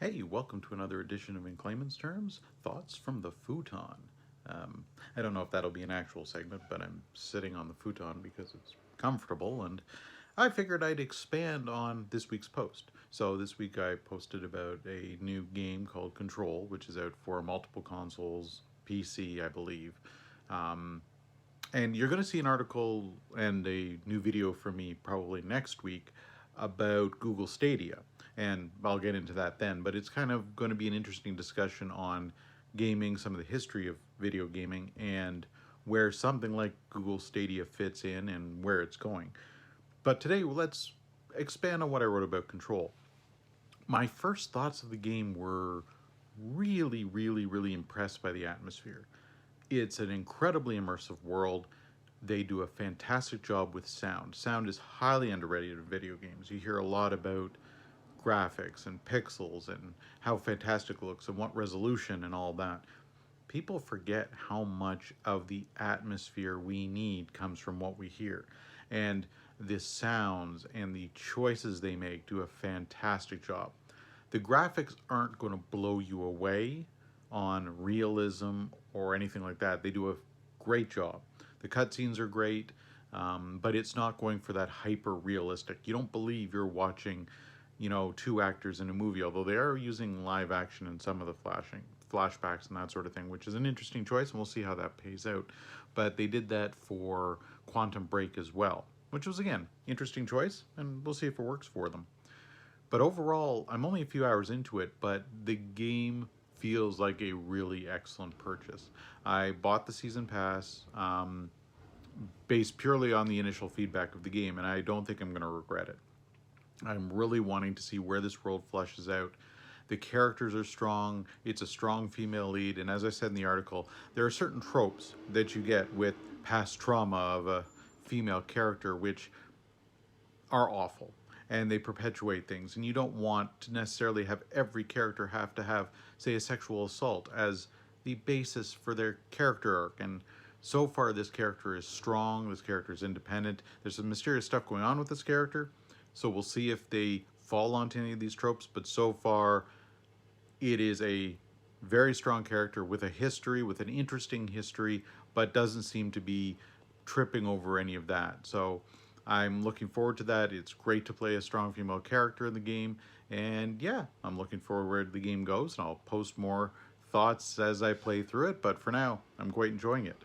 Hey, welcome to another edition of In Clayman's Terms, Thoughts from the Futon. I don't know if that'll be an actual segment, but I'm sitting on the futon because it's comfortable, and I figured I'd expand on this week's post. So this week I posted about a new game called Control, which is out for multiple consoles, PC, I believe. Um, and you're going to see an article and a new video from me probably next week about Google Stadia. And I'll get into that then. But it's kind of going to be an interesting discussion on gaming, some of the history of video gaming, and where something like Google Stadia fits in and where it's going. But today, let's expand on what I wrote about Control. My first thoughts of the game were really impressed by the atmosphere. It's an incredibly immersive world. They do a fantastic job with sound. Sound is highly underrated in video games. You hear a lot about graphics and pixels and how fantastic it looks and what resolution and all that. People forget how much of the atmosphere we need comes from what we hear. And the sounds and the choices they make do a fantastic job. The graphics aren't going to blow you away on realism or anything like that. They do a great job. The cutscenes are great, but it's not going for that hyper realistic. You don't believe you're watching, two actors in a movie, although they are using live action in some of the flashbacks and that sort of thing, which is an interesting choice, and we'll see how that pays out. But they did that for Quantum Break as well, which was, again, interesting choice, and we'll see if it works for them. But overall, I'm only a few hours into it, but the game feels like a really excellent purchase. I bought the season pass based purely on the initial feedback of the game, and I don't think I'm going to regret it. I'm really wanting to see where this world fleshes out. The characters are strong. It's a strong female lead, and as I said in the article, there are certain tropes that you get with past trauma of a female character which are awful, and they perpetuate things, and you don't want to necessarily have every character have to have, say, a sexual assault as the basis for their character arc. And so far this character is strong, this character is independent, there's some mysterious stuff going on with this character, so we'll see if they fall onto any of these tropes. But so far it is a very strong character with a history, with an interesting history, but doesn't seem to be tripping over any of that. So I'm looking forward to that. It's great to play a strong female character in the game, and yeah, I'm looking forward where the game goes, and I'll post more thoughts as I play through it, but for now, I'm quite enjoying it.